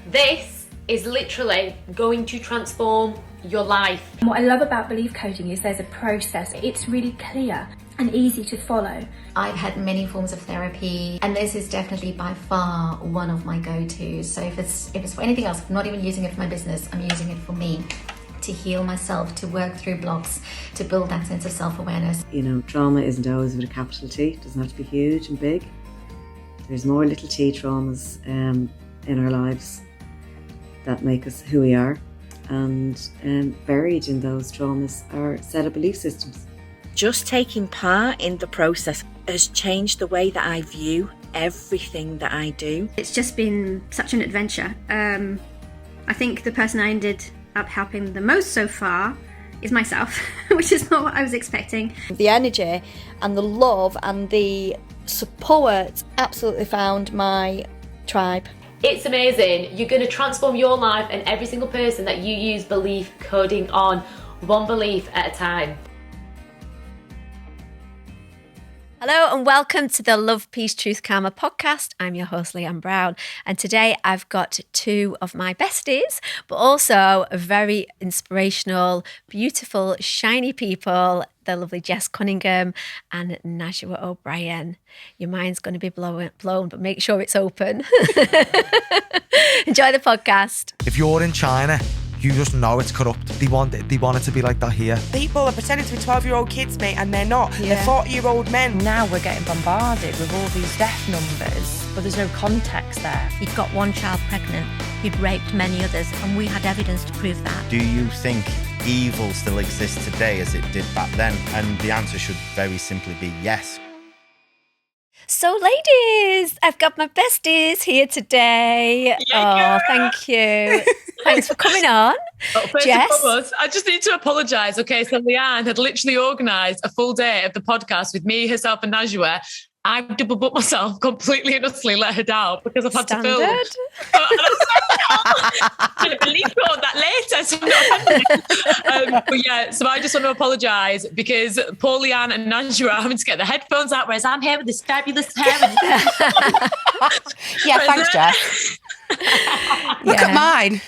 This is literally going to transform your life. And what I love about belief coding is there's a process. It's really clear and easy to follow. I've had many forms of therapy, and this is definitely by far one of my go-tos. So if it's for anything else, I'm not even using it for my business, I'm using it for me, to heal myself, to work through blocks, to build that sense of self-awareness. You know, trauma isn't always with a capital T. It doesn't have to be huge and big. There's more little T traumas in our lives that make us who we are, and buried in those traumas are a set of belief systems. Just taking part in the process has changed the way that I view everything that I do. It's just been such an adventure. I think the person I ended up helping the most so far is myself, which is not what I was expecting. The energy and the love and the support absolutely found my tribe. It's amazing. You're going to transform your life and every single person that you use belief coding on, one belief at a time. Hello and welcome to the Love, Peace, Truth, Karma podcast. I'm your host, Leanne Brown, and today I've got two of my besties, but also a very inspirational, beautiful, shiny people, the lovely Jess Cunningham and Najoua O'Brien. Your mind's going to be blown, but make sure it's open. Enjoy the podcast. If you're in China, you just know it's corrupt. They want it to be like that here. People are pretending to be 12-year-old kids, mate, and they're not. Yeah. They're 40-year-old men. Now we're getting bombarded with all these death numbers, but there's no context there. He'd got one child pregnant, he'd raped many others, and we had evidence to prove that. Do you think evil still exists today as it did back then? And the answer should very simply be yes. So ladies, I've got my besties here today. Thank you. Thanks for coming on. First Jess? and foremost, I just need to apologise. Okay, so Leanne had literally organised a full day of the podcast with me, herself and Najoua. I've double booked myself completely and utterly, let her down because I've had to film. I'm going to believe that later. So, but yeah, so I just want to apologise because poor Leanne and Najoua are having to get the headphones out, whereas I'm here with this fabulous hair. Yeah, thanks, Jess. Look at mine.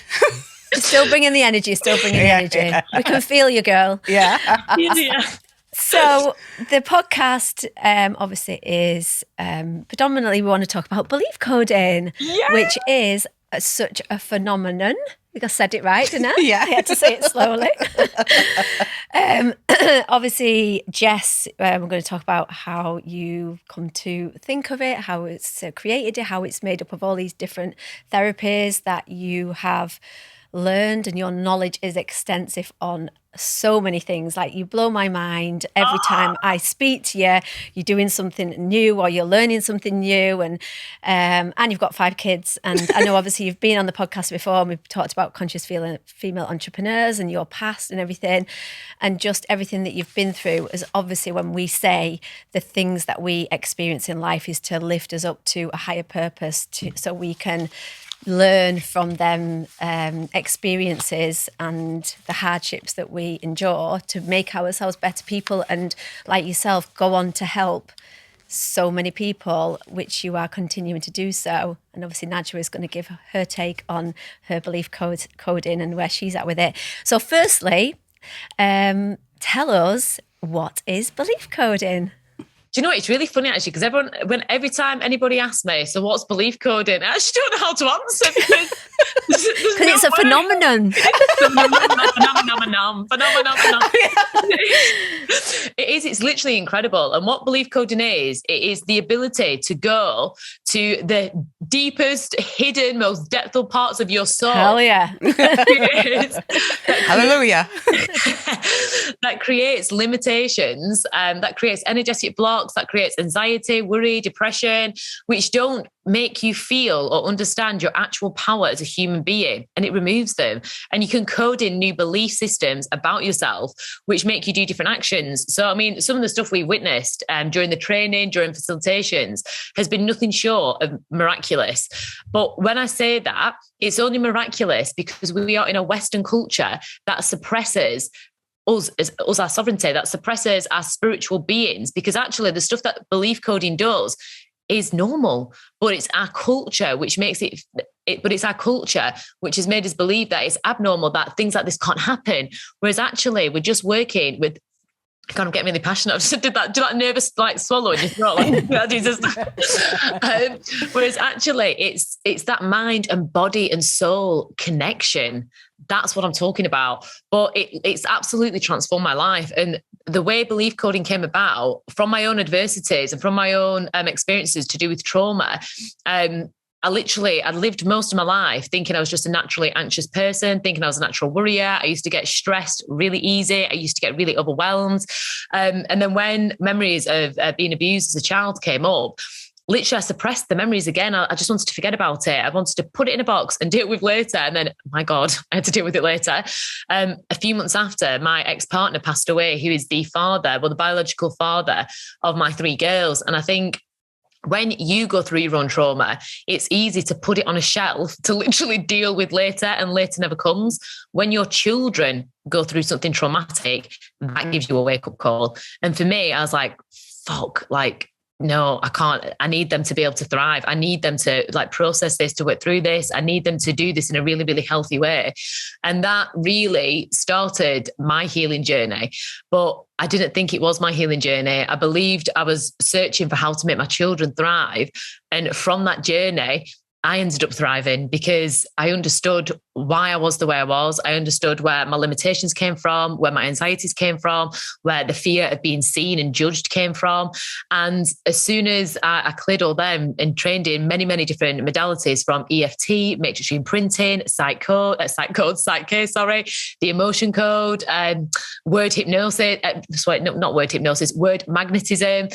Still bringing the energy, Yeah. We can feel you, girl. Yeah. So the podcast obviously is predominantly we want to talk about belief coding, which is such a phenomenon. I think I said it right, didn't I? Yeah. I had to say it slowly. Obviously, Jess, we're going to talk about how you come to think of it, how it's created it, how it's made up of all these different therapies that you have learned, and your knowledge is extensive on so many things. Like, you blow my mind every time I speak to you. You're doing something new, or you're learning something new, and you've got 5 kids. And I know obviously you've been on the podcast before, and we've talked about conscious female entrepreneurs and your past and everything, and just everything that you've been through. Is obviously, when we say the things that we experience in life is to lift us up to a higher purpose, so we can learn from them experiences and the hardships that we endure to make ourselves better people, and like yourself, go on to help so many people, which you are continuing to do so. And obviously Najoua is going to give her take on her belief coding and where she's at with it. So firstly, tell us, what is belief coding? Do you know what? It's really funny actually, because every time anybody asks me, so what's belief coding? I actually don't know how to answer because it's a phenomenon. Phenomenon. It is. It's literally incredible. And what belief coding is, it is the ability to go to the deepest, hidden, most depthful parts of your soul. Hell yeah. Hallelujah. That creates limitations, that creates energetic blocks, that creates anxiety, worry, depression, which don't make you feel or understand your actual power as a human being, and it removes them. And you can code in new belief systems about yourself, which make you do different actions. So, I mean, some of the stuff we witnessed during the training, during facilitations, has been nothing short of miraculous. But when I say that, it's only miraculous because we are in a Western culture that suppresses us, our sovereignty, that suppresses our spiritual beings, because actually the stuff that belief coding does is normal, but it's our culture which makes it but it's our culture which has made us believe that it's abnormal, that things like this can't happen. Whereas actually we're just working with, God, I'm getting really passionate. I just did that. Do that nervous like swallow in your throat, like Jesus. Whereas actually, it's that mind and body and soul connection. That's what I'm talking about. But it's absolutely transformed my life. And the way belief coding came about from my own adversities and from my own experiences to do with trauma. I lived most of my life thinking I was just a naturally anxious person, thinking I was a natural worrier. I used to get stressed really easy. I used to get really overwhelmed. And then when memories of being abused as a child came up, literally I suppressed the memories again. I just wanted to forget about it. I wanted to put it in a box and deal with later. And then, my God, I had to deal with it later. A few months after, my ex-partner passed away, who is the biological father of my 3 girls. And I think when you go through your own trauma, it's easy to put it on a shelf to literally deal with later, and later never comes. When your children go through something traumatic, that gives you a wake-up call. And for me, I was like, fuck, like, no, I can't. I need them to be able to thrive. I need them to like process this, to work through this. I need them to do this in a really, really healthy way. And that really started my healing journey. But I didn't think it was my healing journey. I believed I was searching for how to make my children thrive. And from that journey, I ended up thriving because I understood why I was the way I was. I understood where my limitations came from, where my anxieties came from, where the fear of being seen and judged came from. And as soon as I cleared all them and trained in many, many different modalities, from EFT, matrix imprinting, psych code, the emotion code, word hypnosis, not word hypnosis, word magnetism,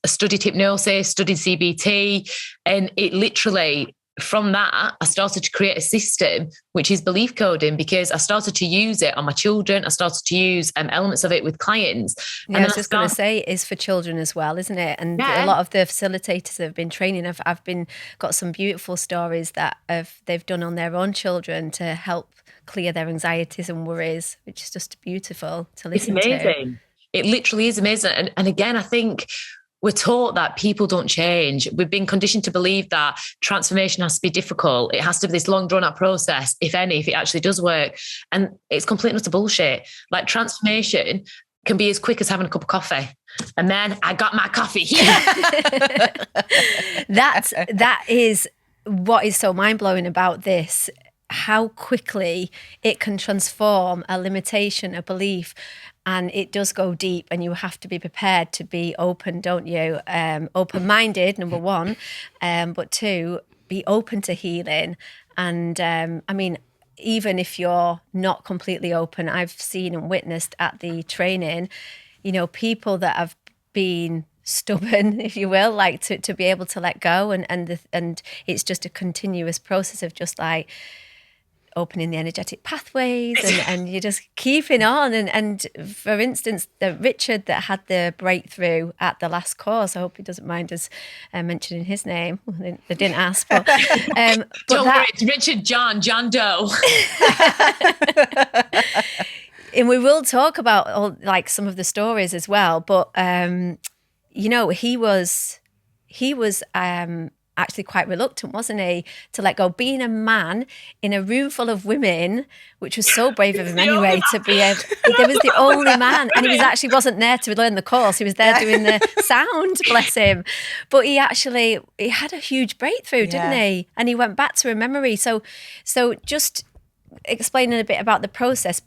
studied hypnosis, studied CBT. And it literally, from that, I started to create a system, which is belief coding, because I started to use it on my children. I started to use elements of it with clients. Yeah, I was just going to say, it is for children as well, isn't it? And a lot of the facilitators that have been training, I've got some beautiful stories that they've done on their own children to help clear their anxieties and worries, which is just beautiful to listen to. It's amazing. It literally is amazing. And again, I think we're taught that people don't change. We've been conditioned to believe that transformation has to be difficult. It has to be this long drawn out process, if it actually does work. And it's complete and utter bullshit. Like, transformation can be as quick as having a cup of coffee. And then I got my coffee here. That is what is so mind blowing about this. How quickly it can transform a limitation, a belief. And it does go deep, and you have to be prepared to be open, don't you? Open-minded, number one, but 2, be open to healing. And I mean, even if you're not completely open, I've seen and witnessed at the training, people that have been stubborn, if you will, like to be able to let go, and it's just a continuous process of just like opening the energetic pathways and you're just keeping on. And for instance, the Richard that had the breakthrough at the last course, I hope he doesn't mind us mentioning his name. They didn't ask, but don't worry, it's Richard John Doe. And we will talk about all, like, some of the stories as well, but he was actually quite reluctant, wasn't he, to let go, being a man in a room full of women, which was so brave of him anyway, to be able, there was the only man, and he wasn't there to learn the course, he was there doing the sound, bless him. But he had a huge breakthrough, didn't he? And he went back to a memory. So just explaining a bit about the process,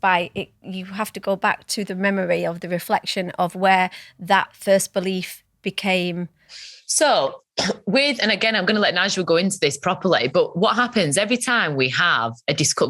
you have to go back to the memory of the reflection of where that first belief became. So and again, I'm going to let Najoua go into this properly, but what happens every time we have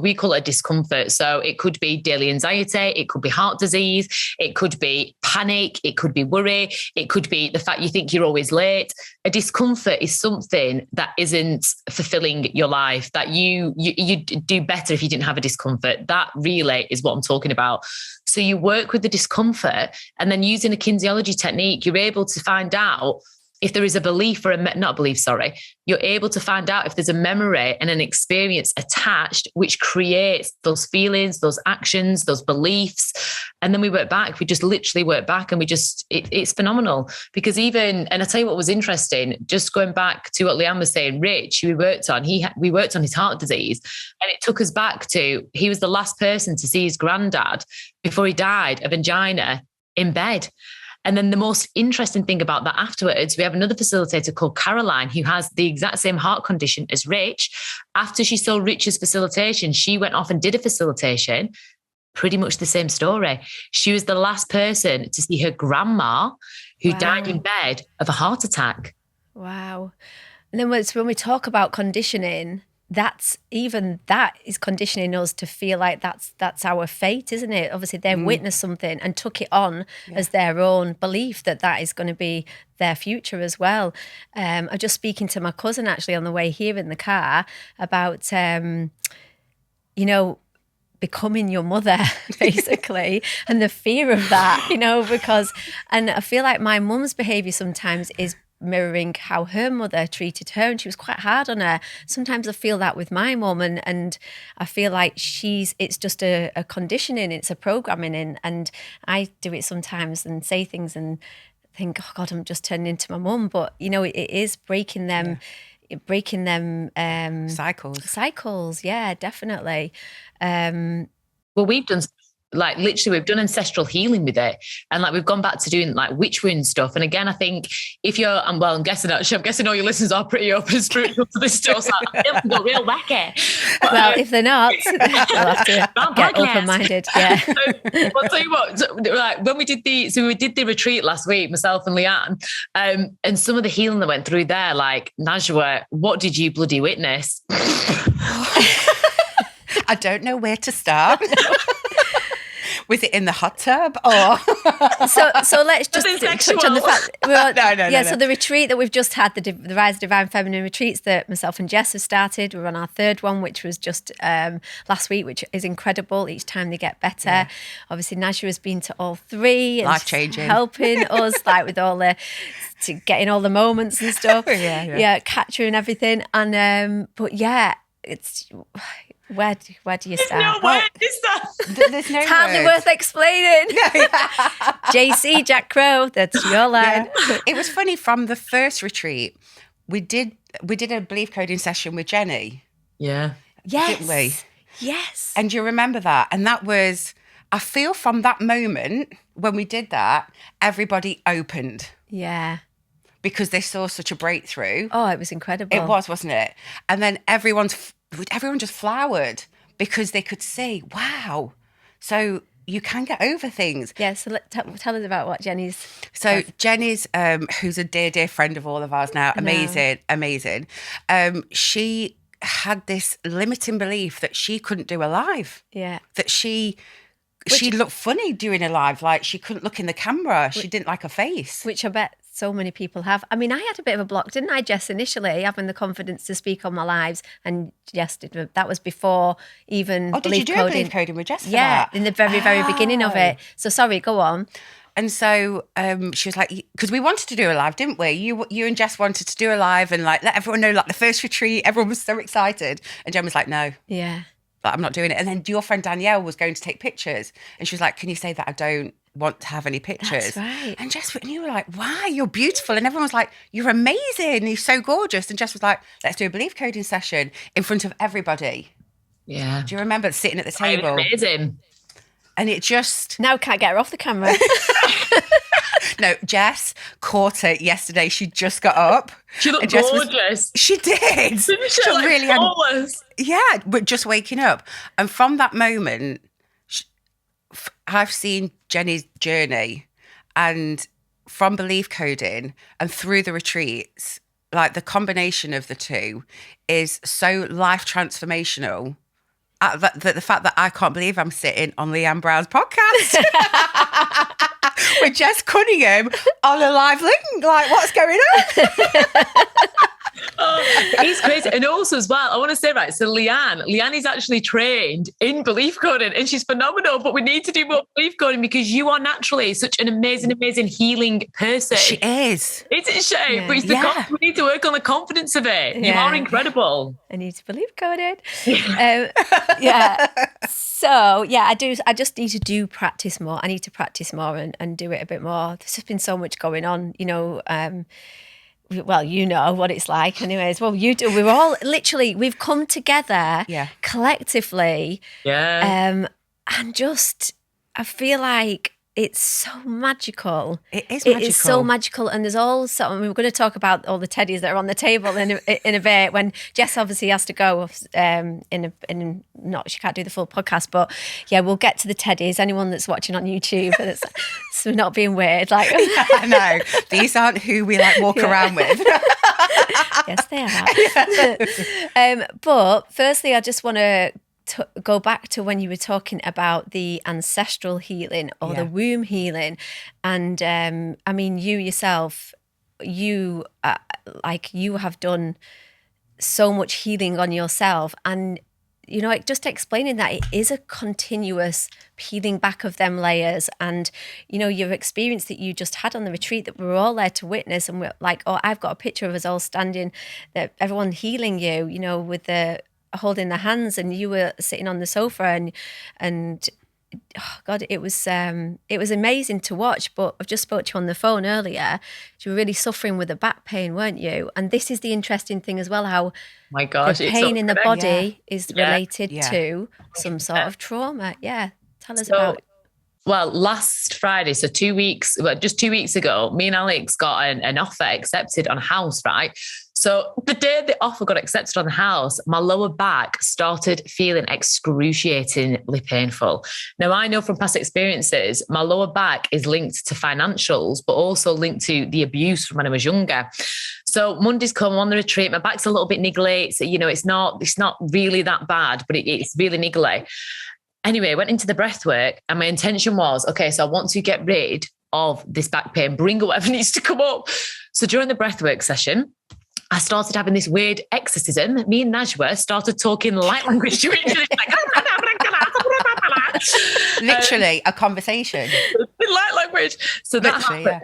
we call it a discomfort. So it could be daily anxiety, it could be heart disease, it could be panic, it could be worry, it could be the fact you think you're always late. A discomfort is something that isn't fulfilling your life, that you'd do better if you didn't have a discomfort. That really is what I'm talking about. So you work with the discomfort, and then using a kinesiology technique, you're able to find out if there is a belief or not a belief, sorry, you're able to find out if there's a memory and an experience attached, which creates those feelings, those actions, those beliefs. And then we work back, we just literally work back, and it's phenomenal. Because and I tell you what was interesting, just going back to what Leanne was saying, Rich, who we worked on his heart disease, and it took us back to, he was the last person to see his granddad before he died of angina in bed. And then the most interesting thing about that afterwards, we have another facilitator called Caroline, who has the exact same heart condition as Rich. After she saw Rich's facilitation, she went off and did a facilitation, pretty much the same story. She was the last person to see her grandma, who died in bed of a heart attack. Wow. And then when we talk about conditioning, that is conditioning us to feel like that's our fate, isn't it? Obviously they've witnessed something and took it on as their own belief that is going to be their future as well. I'm just speaking to my cousin actually on the way here in the car about becoming your mother basically, and the fear of that, and I feel like my mum's behaviour sometimes is mirroring how her mother treated her, and she was quite hard on her. Sometimes I feel that with my mum, and I feel like it's just a conditioning, it's a programming, and I do it sometimes and say things and think, oh God, I'm just turning into my mum. But it is breaking them cycles. Yeah, definitely. Well, we've done ancestral healing with it, and we've gone back to doing witch wound stuff. And again, I think if you're, I'm guessing all your listeners are pretty open and spiritual to this stuff, so they'll go real wacky. Well, if they're not, they'll have to get open-minded. Yeah. I'll tell you what, when we did the retreat last week, myself and Leanne, and some of the healing that went through there, Najoua, what did you bloody witness? I don't know where to start. Was it in the hot tub or? So let's just touch on the fact. No. So the retreat that we've just had, the Rise of Divine Feminine retreats that myself and Jess have started, we're on our third one, which was just last week, which is incredible. Each time they get better. Yeah. Obviously, Najoua has been to all three. Life-changing. Helping us with all getting all the moments and stuff. Yeah, capturing everything. And it's... Where do you start? There's no It's hardly worth explaining. JC, Jack Crow, that's your line. Yeah. It was funny, from the first retreat, we did a belief coding session with Jenny. Yeah. Yes. Didn't we? Yes. And you remember that? And that was, I feel from that moment when we did that, everybody opened. Yeah. Because they saw such a breakthrough. Oh, it was incredible. It was, wasn't it? And then everyone just flowered because they could see, wow, so you can get over things. Yeah, so tell us about what Jenny's... So Jenny's, who's a dear friend of all of ours now, amazing. She had this limiting belief that she couldn't do a live. Yeah. That she looked funny doing a live, she couldn't look in the camera. She didn't like her face. Which I bet so many people have. I mean, I had a bit of a block, didn't I, Jess, initially, having the confidence to speak on my lives, and Jess did. That was before even did you do belief coding with Jess for that? Yeah, in the very beginning of it. So sorry, go on. And so she was like, because we wanted to do a live, didn't we? You and Jess wanted to do a live and let everyone know, the first retreat, everyone was so excited. And Jen was like, no. Yeah. I'm not doing it. And then your friend Danielle was going to take pictures. And she was like, can you say that I don't want to have any pictures? That's right. And Jess, and you were like, wow, you're beautiful. And everyone was like, you're amazing. You're so gorgeous. And Jess was like, let's do a belief coding session in front of everybody. Yeah. Do you remember sitting at the table? Amazing. And it just... Now can't get her off the camera. No, Jess caught it yesterday. She just got up. She looked gorgeous. She did. She really flawless. Yeah, but just waking up. And from that moment, I've seen Jenny's journey, and from belief coding and through the retreats, the combination of the two is so life transformational. The fact that I can't believe I'm sitting on Leanne Brown's podcast with Jess Cunningham on a live link. What's going on? It's crazy. And also as well, I want to say, right, so Leanne is actually trained in belief coding and she's phenomenal, but we need to do more belief coding because you are naturally such an amazing healing person. She is. Isn't she? Yeah. But it's we need to work on the confidence of it. You are incredible. I need to believe coded. Yeah. So yeah, I just need to practice more. I need to practice more and do it a bit more. There's just been so much going on, you know. Well, you know what it's like anyways. Well, you do. We've come together collectively. Yeah. And just, I feel like it's so magical. It is magical. It is so magical. And there's also, we're going to talk about all the teddies that are on the table in a bit when Jess obviously has to go she can't do the full podcast, but yeah, we'll get to the teddies. Anyone that's watching on YouTube, so we're not being weird. Like, I know. These aren't who we like walk around with. Yes, they are. But firstly, I just want to go back to when you were talking about the ancestral healing or the womb healing, and I mean, you yourself, you have done so much healing on yourself, and you know, like just explaining that it is a continuous peeling back of them layers, and you know, your experience that you just had on the retreat that we were all there to witness, and we're like, oh, I've got a picture of us all standing, that everyone healing you, you know, with the holding the hands, and you were sitting on the sofa, and oh God, it was amazing to watch. But I've just spoke to you on the phone earlier. You were really suffering with the back pain, weren't you? And this is the interesting thing as well, how my gosh, the pain in the body is related to some sort of trauma. Yeah, tell us about it. Well, last Friday, so just 2 weeks ago, me and Alex got an offer accepted on a house, right? So the day the offer got accepted on the house, my lower back started feeling excruciatingly painful. Now, I know from past experiences, my lower back is linked to financials, but also linked to the abuse from when I was younger. So Monday's come on the retreat, my back's a little bit niggly. So, you know, it's not really that bad, but it's really niggly. Anyway, I went into the breath work and my intention was, okay, so I want to get rid of this back pain, bring up whatever needs to come up. So during the breath work session, I started having this weird exorcism. Me and Najoua started talking light language to each other. Literally a conversation. Light language. So that happened. Yeah.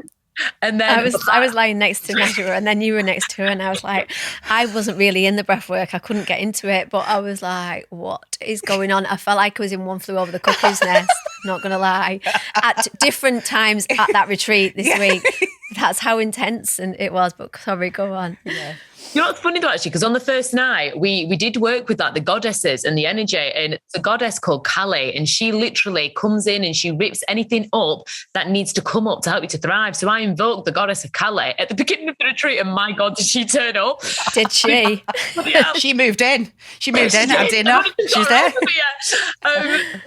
And then I was lying next to Najoua, and then you were next to her, and I was like, I wasn't really in the breath work. I couldn't get into it, but I was like, what is going on? I felt like I was in One Flew Over the Cuckoo's Nest, not going to lie. At different times at that retreat this week. That's how intense it was, but sorry, go on. Yeah. You know what's funny though, actually, because on the first night, we did work with the goddesses and the energy, and it's a goddess called Kali, and she literally comes in and she rips anything up that needs to come up to help you to thrive. So I invoked the goddess of Kali at the beginning of the retreat, and my God, did she turn up? Did she? She moved in. She moved in at dinner. She's there.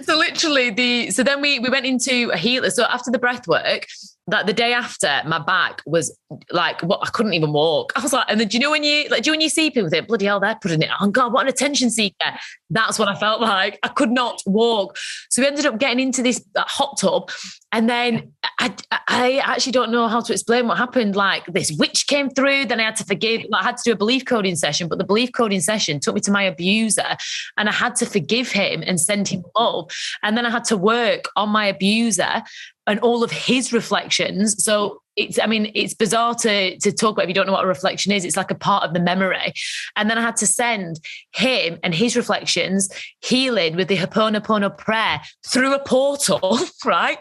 So literally, so then we went into a healer. So after the breath work, that the day after, my back was like, I couldn't even walk. I was like, and then do you know when you see people think, bloody hell, they're putting it on, God, what an attention seeker. That's what I felt like. I could not walk. So we ended up getting into this hot tub. And then I actually don't know how to explain what happened. Like this witch came through, then I had to forgive. I had to do a belief coding session, but the belief coding session took me to my abuser, and I had to forgive him and send him love. And then I had to work on my abuser and all of his reflections. So it's bizarre to talk about if you don't know what a reflection is. It's like a part of the memory. And then I had to send him and his reflections healing with the Ho'oponopono prayer through a portal, right?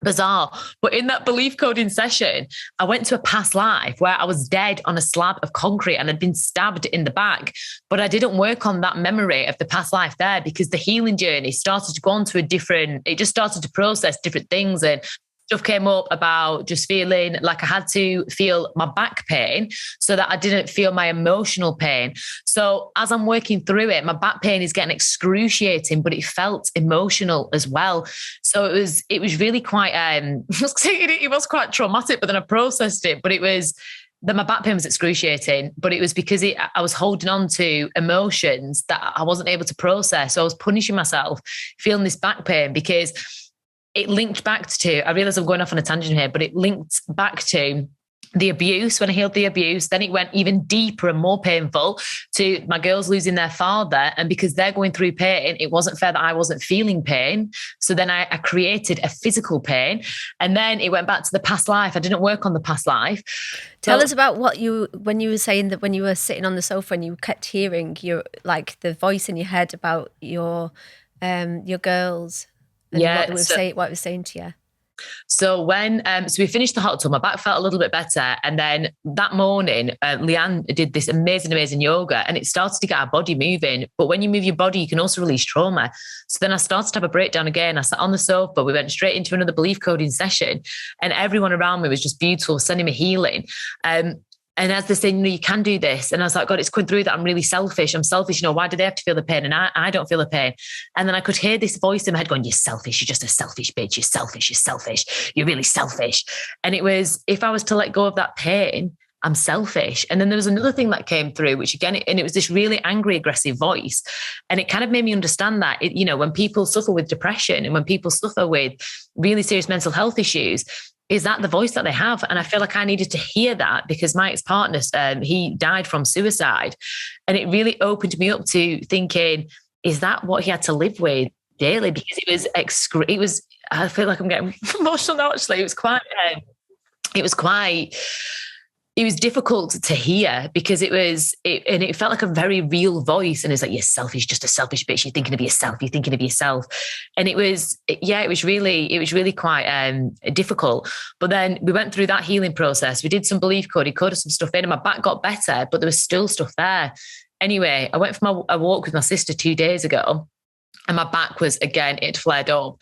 Bizarre. But in that belief coding session, I went to a past life where I was dead on a slab of concrete and had been stabbed in the back. But I didn't work on that memory of the past life there, because the healing journey started to go on to it just started to process different things, and stuff came up about just feeling like I had to feel my back pain so that I didn't feel my emotional pain. So as I'm working through it, my back pain is getting excruciating, but it felt emotional as well. So it was really quite, it was quite traumatic, but then I processed it. But it was that my back pain was excruciating, but it was because I was holding on to emotions that I wasn't able to process. So I was punishing myself, feeling this back pain, because it linked back to, I realize I'm going off on a tangent here, but it linked back to the abuse, when I healed the abuse, then it went even deeper and more painful to my girls losing their father. And because they're going through pain, it wasn't fair that I wasn't feeling pain. So then I created a physical pain. And then it went back to the past life. I didn't work on the past life. Tell us about when you were saying that when you were sitting on the sofa and you kept hearing the voice in your head about your girls and what it was saying to you. So when we finished the hot tub, my back felt a little bit better, and then that morning, Leanne did this amazing yoga, and it started to get our body moving. But when you move your body, you can also release trauma. So then I started to have a breakdown again. I sat on the sofa. We went straight into another belief coding session, and everyone around me was just beautiful, sending me healing. And as they're saying, you can do this. And I was like, God, it's coming through that I'm really selfish. I'm selfish. Why do they have to feel the pain? And I don't feel the pain. And then I could hear this voice in my head going, you're selfish. You're just a selfish bitch. You're selfish. You're selfish. You're really selfish. And it was, if I was to let go of that pain, I'm selfish. And then there was another thing that came through, which again, it was this really angry, aggressive voice. And it kind of made me understand that, when people suffer with depression and when people suffer with really serious mental health issues, is that the voice that they have? And I feel like I needed to hear that because my ex-partner, he died from suicide. And it really opened me up to thinking, is that what he had to live with daily? Because it was, I feel like I'm getting emotional now, actually. It was difficult to hear because it felt like a very real voice. And it's like, you're selfish, just a selfish bitch. You're thinking of yourself. You're thinking of yourself. And it was really quite difficult. But then we went through that healing process. We did some belief coding, coded some stuff in, and my back got better, but there was still stuff there. Anyway, I went for a walk with my sister 2 days ago, and my back was, again, it flared up.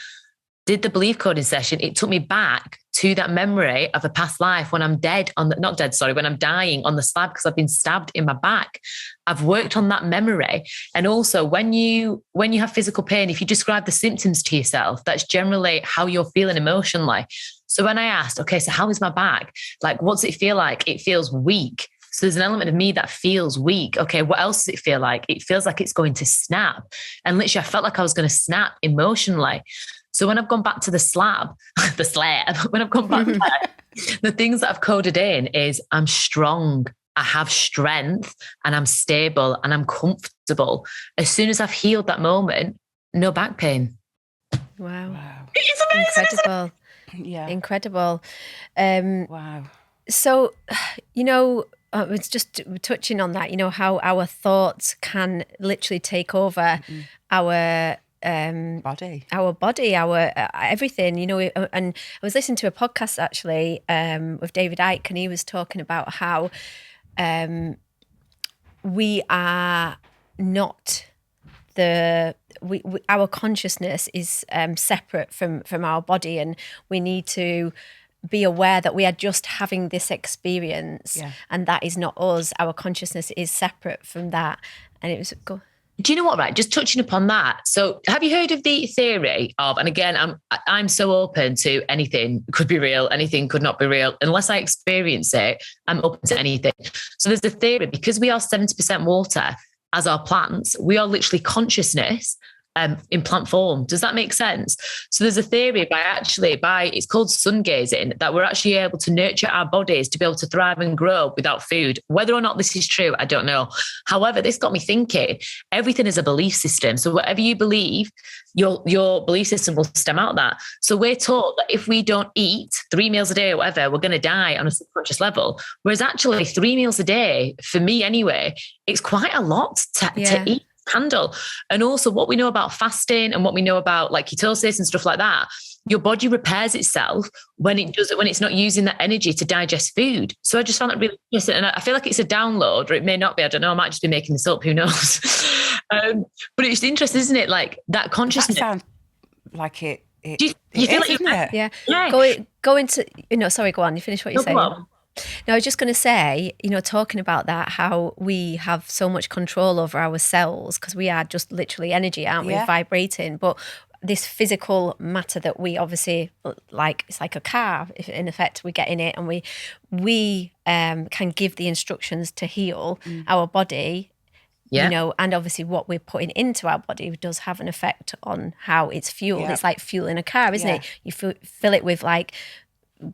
Did the belief coding session. It took me back to that memory of a past life when I'm when I'm dying on the slab because I've been stabbed in my back. I've worked on that memory. And also when you have physical pain, if you describe the symptoms to yourself, that's generally how you're feeling emotionally. So when I asked, okay, so how is my back? Like, what's it feel like? It feels weak. So there's an element of me that feels weak. Okay, what else does it feel like? It feels like it's going to snap. And literally I felt like I was going to snap emotionally. So when I've gone back to the slab, when I've gone back there, the things that I've coded in is I'm strong, I have strength, and I'm stable, and I'm comfortable. As soon as I've healed that moment, no back pain. Wow. It's amazing. Incredible. Yeah. Incredible. Wow. So, it's just touching on that, how our thoughts can literally take over our body, our everything, and I was listening to a podcast actually with David Icke, and he was talking about how we are not our consciousness is separate from our body, and we need to be aware that we are just having this experience, and that is not us. Our consciousness is separate from that. And it was Do you know what, right? Just touching upon that. So have you heard of the theory of, and again, I'm so open to anything could be real, anything could not be real. Unless I experience it, I'm open to anything. So there's the theory, because we are 70% water as our plants, we are literally consciousness in plant form. Does that make sense? So there's a theory it's called sun gazing, that we're actually able to nurture our bodies to be able to thrive and grow without food. Whether or not this is true, I don't know. However, this got me thinking, everything is a belief system. So whatever you believe, your belief system will stem out that. So we're taught that if we don't eat 3 meals a day or whatever, we're going to die on a subconscious level. Whereas actually 3 meals a day, for me anyway, it's quite a lot to eat. Handle. And also what we know about fasting and what we know about like ketosis and stuff like that, your body repairs itself when it's not using that energy to digest food. So I just found that really interesting, and I feel like it's a download, or it may not be, I don't know, I might just be making this up, who knows. But it's interesting, isn't it, like that consciousness. That sounds like it you feel like, isn't it? Yeah. Go into sorry, go on, you finish what you're saying. No, I was just going to say, talking about that, how we have so much control over our cells because we are just literally energy, aren't we, vibrating. But this physical matter that we obviously, like, it's like a car, if in effect we get in it and we can give the instructions to heal our body, and obviously what we're putting into our body does have an effect on how it's fueled. It's like fueling a car, isn't it? You fill it with like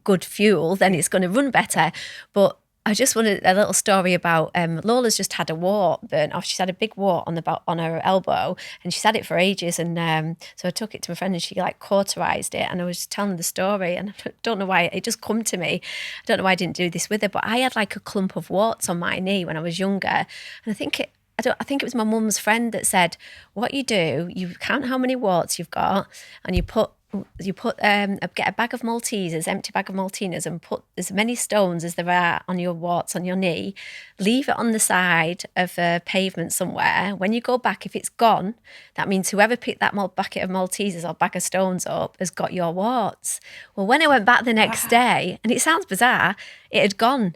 good fuel, then it's going to run better. But I just wanted a little story about Lola's just had a wart burnt off. She's had a big wart on her elbow, and she's had it for ages. And so I took it to my friend, and she like cauterized it. And I was just telling her the story, and I don't know why it just come to me. I don't know why I didn't do this with her, but I had like a clump of warts on my knee when I was younger, and I think it was my mum's friend that said, "What you do, you count how many warts you've got, and you get a bag of Maltesers, empty bag of Maltesers, and put as many stones as there are on your warts on your knee. Leave it on the side of a pavement somewhere. When you go back, if it's gone, that means whoever picked that bucket of Maltesers or bag of stones up has got your warts." Well, when I went back the next day, and it sounds bizarre, it had gone.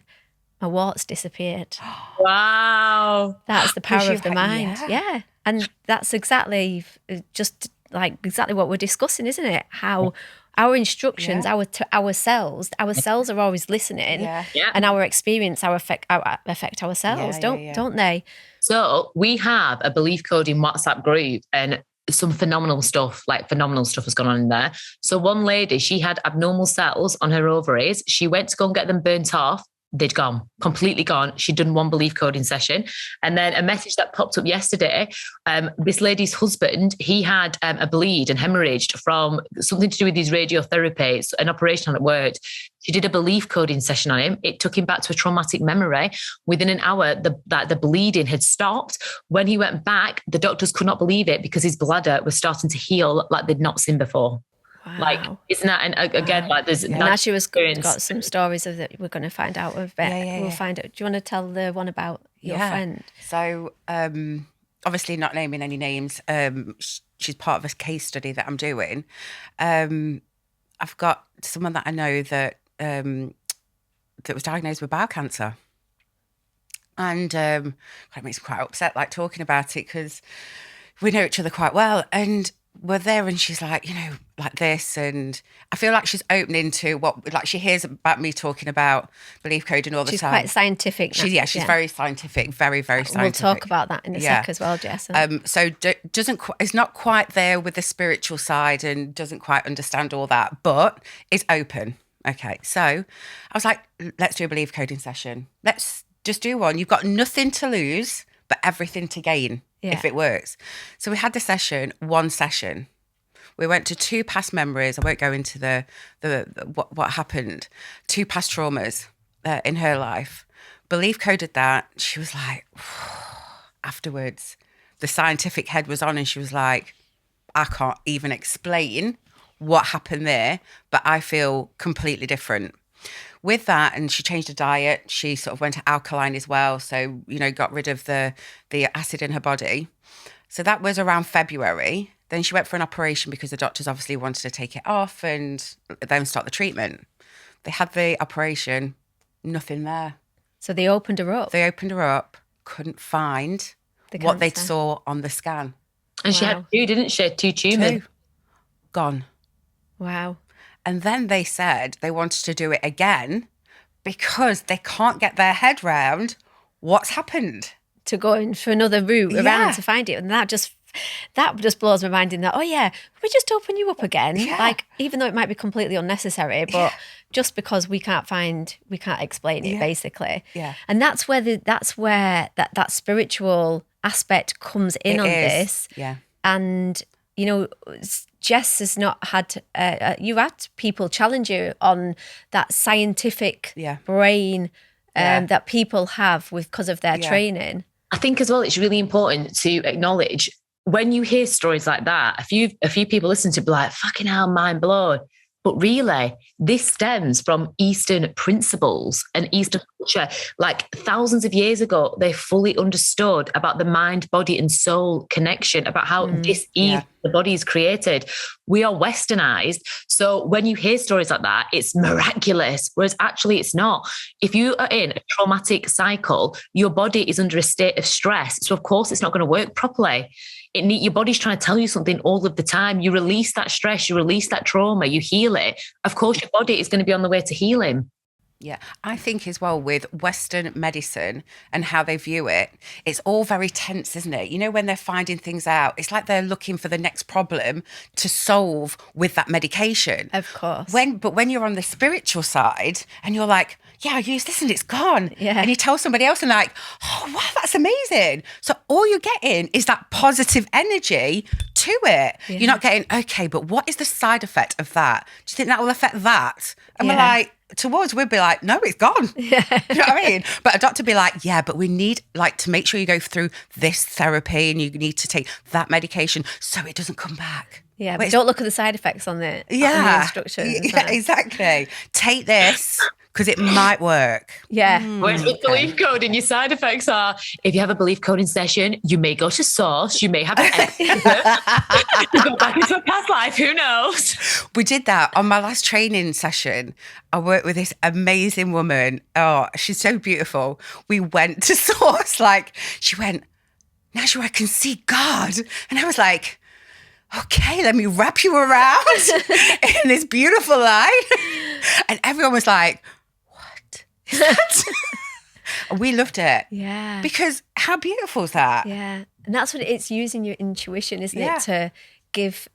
My warts disappeared. Wow. That's the power of the mind. Yeah. And that's exactly what we're discussing, isn't it? How our instructions, our cells are always listening, and our experience, affect ourselves, don't they? So we have a belief coding WhatsApp group, and some phenomenal stuff has gone on in there. So one lady, she had abnormal cells on her ovaries. She went to go and get them burnt off. They'd gone, completely gone. She'd done one belief coding session. And then a message that popped up yesterday, this lady's husband, he had a bleed and hemorrhaged from something to do with his radiotherapy, an operation that worked. She did a belief coding session on him. It took him back to a traumatic memory. Within an hour, the bleeding had stopped. When he went back, the doctors could not believe it because his bladder was starting to heal like they'd not seen before. Wow. Like, isn't that, and again, like there's and Najoua got some stories of that we're going to find out of it. We'll find out. Do you want to tell the one about your friend? So obviously not naming any names, she's part of a case study that I'm doing. I've got someone that I know that was diagnosed with bowel cancer, and it makes me quite upset like talking about it because we know each other quite well, and we're there, and she's like, like this, and I feel like she's opening to what, like, she hears about me talking about belief coding all the time. She's quite scientific. She's very scientific, very, very scientific. We'll talk about that in a sec as well, Jess. So is not quite there with the spiritual side and doesn't quite understand all that, but is open. Okay, so I was like, let's do a belief coding session. Let's just do one. You've got nothing to lose, but everything to gain. If it works. So we had the session, one session. We went to 2 past memories. I won't go into the what happened. 2 past traumas in her life. Belief coded that. She was like, afterwards, the scientific head was on, and she was like, I can't even explain what happened there, but I feel completely different. With that, and she changed her diet. She sort of went to alkaline as well. So, got rid of the acid in her body. So that was around February. Then she went for an operation because the doctors obviously wanted to take it off and then start the treatment. They had the operation, nothing there. So they opened her up. Couldn't find what they saw on the scan. And she had 2, didn't she? 2 tumours. 2. Gone. Wow. And then they said they wanted to do it again because they can't get their head round what's happened. To go in for another route around to find it. And that just blows my mind in that, we just open you up again. Yeah. Like, even though it might be completely unnecessary, but just because we can't explain it, basically. Yeah. And that's where that spiritual aspect comes in this. Yeah. And, Jess has not had, you had people challenge you on that scientific brain that people have because of their training. I think as well, it's really important to acknowledge when you hear stories like that, a few people listen to it, be like, fucking hell, mind blown. But really, this stems from Eastern principles and Eastern culture. Like thousands of years ago, they fully understood about the mind, body, and soul connection, about how the body is created. We are westernized. So when you hear stories like that, it's miraculous, whereas actually it's not. If you are in a traumatic cycle, your body is under a state of stress. So of course, it's not going to work properly. Your body's trying to tell you something all of the time. You release that stress, you release that trauma, you heal it. Of course, your body is going to be on the way to healing. Yeah, I think as well with Western medicine and how they view it, it's all very tense, isn't it? You know, when they're finding things out, it's like they're looking for the next problem to solve with that medication. Of course. But when you're on the spiritual side and you're like, yeah, I used this and it's gone. Yeah. And you tell somebody else and like, oh, wow, that's amazing. So all you're getting is that positive energy to it. Yeah. You're not getting, okay, but what is the side effect of that? Do you think that will affect that? And we're Yeah. like, towards we'd be like, no, it's gone. Yeah. You know what I mean? But a doctor be like, yeah, but we need like to make sure you go through this therapy and you need to take that medication so it doesn't come back. Yeah, But but it's- don't look at the side effects on the instructions. Yeah, exactly. Take this because it might work. Yeah. Whereas with belief coding, your side effects are if you have a belief coding session, you may go to source, you may have an you go back into a past life, who knows? We did that on my last training session. I worked with this amazing woman. Oh, she's so beautiful. We went to source, like, she went, Najoua, I can see God. And I was like, okay, let me wrap you around in this beautiful light. And everyone was like, what is that? And we loved it. Yeah. Because how beautiful is that? Yeah. And that's what it's using your intuition, isn't Yeah. it, to give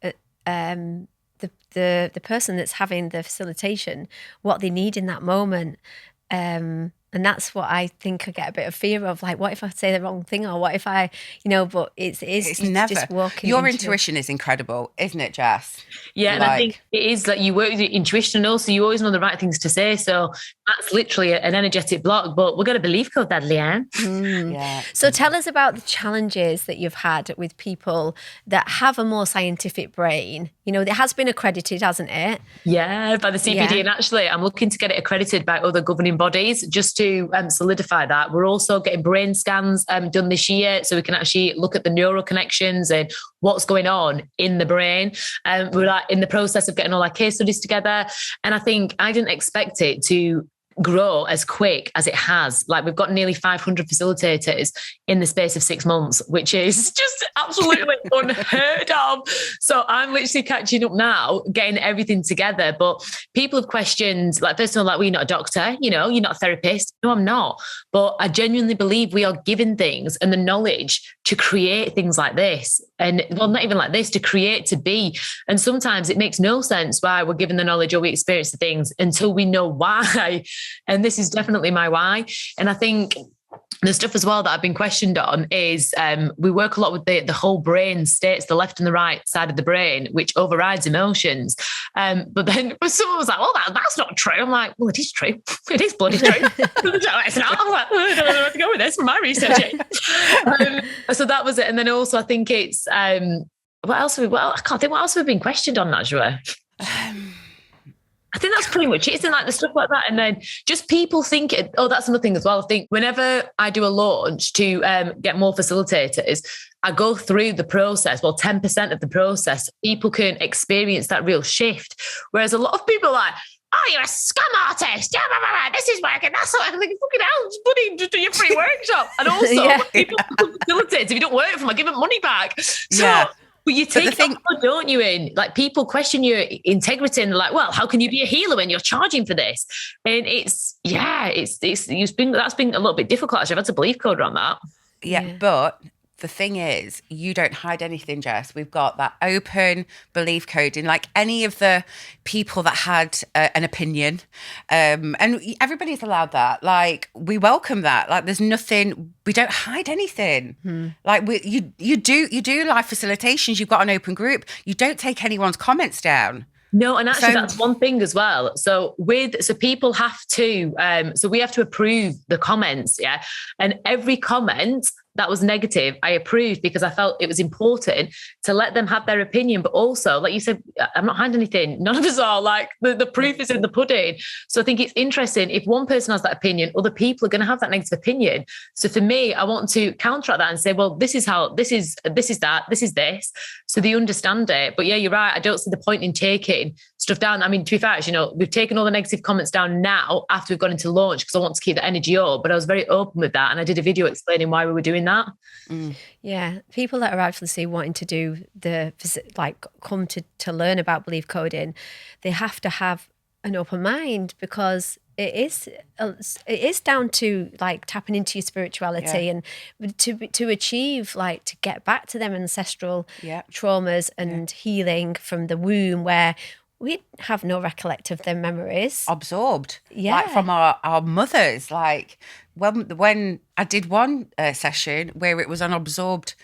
the person that's having the facilitation what they need in that moment. And that's what I think I get a bit of fear of. Like, what if I say the wrong thing, or what if I, but it's never. just walking. Your into- intuition is incredible, isn't it, Jess? Yeah, and I think it is that you work with your intuition, and also you always know the right things to say. So that's literally an energetic block, but we're going to believe code that, Leanne. Yeah. So tell us about the challenges that you've had with people that have a more scientific brain. It has been accredited, hasn't it? Yeah, by the CPD. Yeah. And actually, I'm looking to get it accredited by other governing bodies just to solidify that. We're also getting brain scans done this year so we can actually look at the neural connections and what's going on in the brain. We're like in the process of getting all our case studies together. And I think I didn't expect it to grow as quick as it has. Like, we've got nearly 500 facilitators in the space of 6 months, which is just absolutely unheard of. So I'm literally catching up now, getting everything together. But people have questioned, like, first of all, like, well, you're not a doctor, you're not a therapist. No, I'm not. But I genuinely believe we are given things and the knowledge to create things like this. And, well, not even like this, to create, to be. And sometimes it makes no sense why we're given the knowledge or we experience the things until we know why. And this is definitely my why. And I think the stuff as well that I've been questioned on is we work a lot with the whole brain states, the left and the right side of the brain, which overrides emotions. But then someone was like, well, that's not true. I'm like, well, it is true. It is bloody true. It's not. I'm like, I don't know where to go with this from my research. So that was it. And then also I think it's, what else have we been questioned on, Najoua? I think that's pretty much it. Isn't like the stuff like that. And then just people think, that's another thing as well. I think whenever I do a launch to get more facilitators, I go through the process, 10% of the process, people can experience that real shift. Whereas a lot of people are like, oh, you're a scum artist. Yeah, this is working. That's not. I'm like, fucking hell, buddy, just do your free workshop. And also, when people facilitate, if you don't work for them, I give them money back. So, but you take that on, don't you? In like, people question your integrity and they're like, well, how can you be a healer when you're charging for this? And that's been a little bit difficult. Actually, I've had to believe code around that. Yeah, but the thing is, you don't hide anything, Jess. We've got that open belief coding, like any of the people that had an opinion, and everybody's allowed that. Like, we welcome that. Like, there's nothing. We don't hide anything. Like, you do live facilitations. You've got an open group. You don't take anyone's comments down. No, and actually that's one thing as well. So people have to, so we have to approve the comments, yeah? And every comment that was negative, I approved because I felt it was important to let them have their opinion. But also, like you said, I'm not hiding anything. None of us are. Like, the proof is in the pudding. So I think it's interesting. If one person has that opinion, other people are going to have that negative opinion. So for me, I want to counteract that and say, well, this is that, this is this. So they understand it. But yeah, you're right. I don't see the point in taking stuff down. I mean, to be fair, we've taken all the negative comments down now after we've gone into launch because I want to keep the energy up. But I was very open with that. And I did a video explaining why we were doing that. Yeah, people that are actually wanting to do come to learn about belief coding, they have to have an open mind, because is down to like tapping into your spirituality and to achieve, like, to get back to them ancestral traumas and healing from the womb, where we have no recollect of their memories. Absorbed. Yeah. Like from our mothers. Like when I did one session where it was an absorbed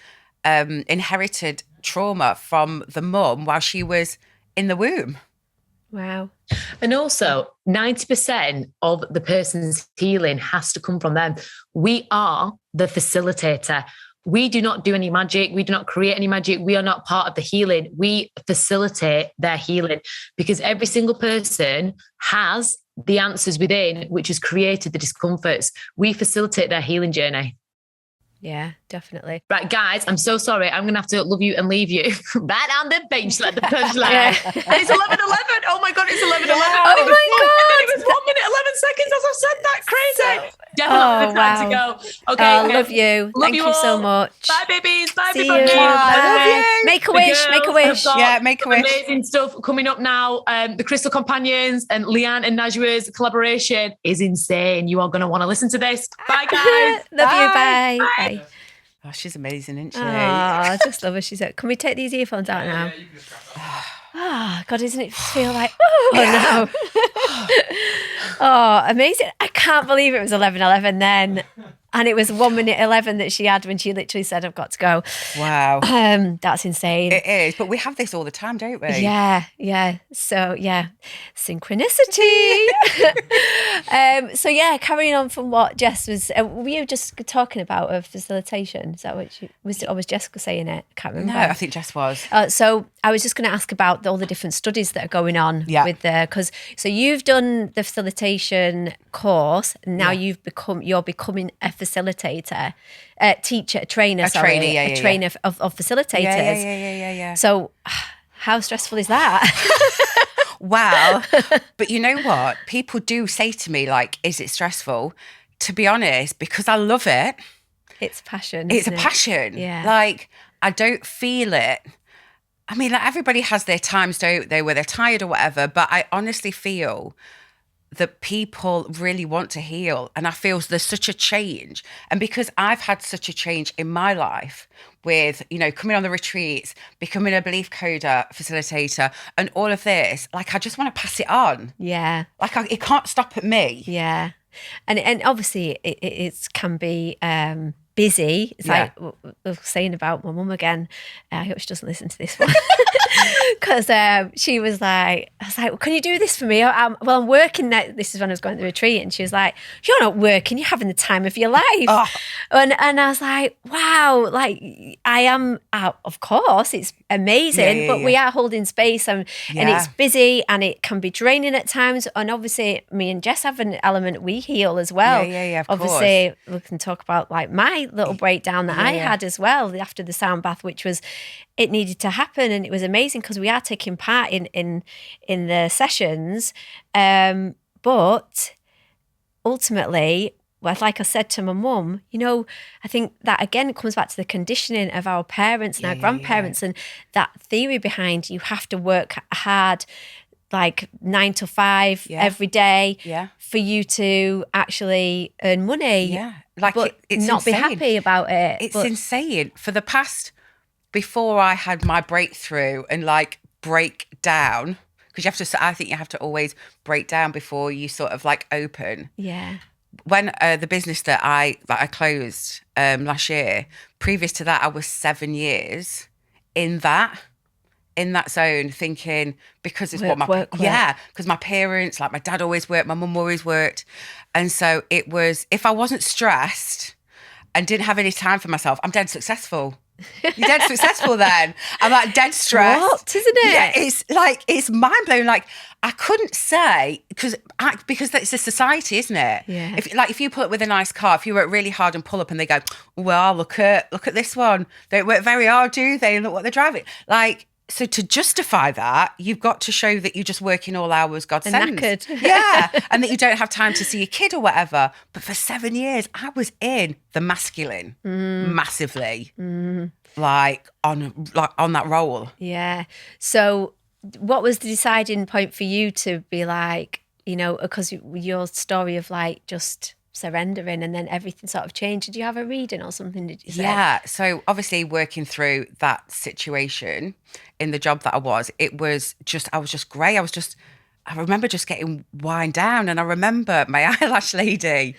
inherited trauma from the mum while she was in the womb. Wow. And also 90% of the person's healing has to come from them. We are the facilitator. We do not do any magic. We do not create any magic. We are not part of the healing. We facilitate their healing, because every single person has the answers within, which has created the discomforts. We facilitate their healing journey. Yeah, definitely. Right, guys, I'm so sorry. I'm going to have to love you and leave you right on the bench, like the punchline. It's 11:11. Oh my God, it's 11:11. Oh my God. It was 1 minute, 11 seconds as I've said that. Crazy. Definitely the time to go. Okay. I love you. Thank you so all. much. Bye, babies. Bye, See everybody. you. Bye. Love you. Make a The wish. Make a girls wish. have got Yeah, make a wish. Amazing stuff coming up now. The Crystal Companions and Leanne and Najoua's collaboration is insane. You are going to want to listen to this. Bye, guys. Love you. Bye. Bye. Oh, she's amazing, isn't she? Oh, I just love her. She's like, can we take these earphones out now? Oh, God, doesn't it feel like, no. Oh, amazing. I can't believe it was 11:11 then. And it was 1 minute 11 that she had when she literally said, I've got to go. Wow. That's insane. It is, but we have this all the time, don't we? Yeah. So, yeah, synchronicity. So, yeah, carrying on from what Jess was, were you just talking about of facilitation? Is that what was Jessica saying it? I can't remember. No, I think Jess was. So I was just going to ask about all the different studies that are going on with because so you've done the facilitation course, and now you're becoming a facilitator, teacher, trainer, a trainer of facilitators. Yeah. So how stressful is that? Well, but you know what? People do say to me, like, is it stressful? To be honest, because I love it. It's passion. It's a passion. Yeah. Like, I don't feel it. I mean, like, everybody has their times, don't they, where they're tired or whatever, but I honestly feel that people really want to heal. And I feel there's such a change. And because I've had such a change in my life with, coming on the retreats, becoming a belief coder, facilitator, and all of this, like, I just want to pass it on. Yeah. Like, it can't stop at me. Yeah. And obviously it can be busy. It's like I was saying about my mum again. I hope she doesn't listen to this one. Because she was like, I was like, well, can you do this for me? I'm working now. This is when I was going to the retreat, and she was like, you're not working, you're having the time of your life. Oh. And I was like, wow, like I am out, of course, it's amazing, but we are holding space and it's busy and it can be draining at times. And obviously me and Jess have an element we heal as well. Of obviously, we can talk about like my little breakdown that I had as well after the sound bath, which was, it needed to happen, and it was amazing because we are taking part in the sessions, but ultimately, well, like I said to my mum, I think that again comes back to the conditioning of our parents and our grandparents, and that theory behind you have to work hard, like 9 to 5 every day for you to actually earn money. Like, but it's not insane. Be happy about it. It's insane. For the past, before I had my breakthrough and like break down, because I think you have to always break down before you sort of like open. Yeah. When the business that I closed last year, previous to that, I was 7 years in that zone, thinking because it's because my parents, like my dad always worked, my mum always worked, and so it was, if I wasn't stressed and didn't have any time for myself, I'm dead successful. You're dead successful then. I'm like dead stressed. What, isn't it? Yeah, it's like, it's mind blowing. Like, I couldn't say, because it's a society, isn't it? Yeah. If you pull up with a nice car, if you work really hard and pull up and they go, well, look at this one. They don't work very hard, do they? And look what they're driving. Like, so to justify that, you've got to show that you're just working all hours God sends. Knackered. Yeah. And that you don't have time to see your kid or whatever. But for 7 years, I was in the masculine massively. Like on that role. Yeah. So what was the deciding point for you to be like, you know, because your story of like just surrendering and then everything sort of changed. Did you have a reading or something, did you say? Yeah. So obviously working through that situation in the job that I was just grey. I remember just getting wind down, and I remember my eyelash lady.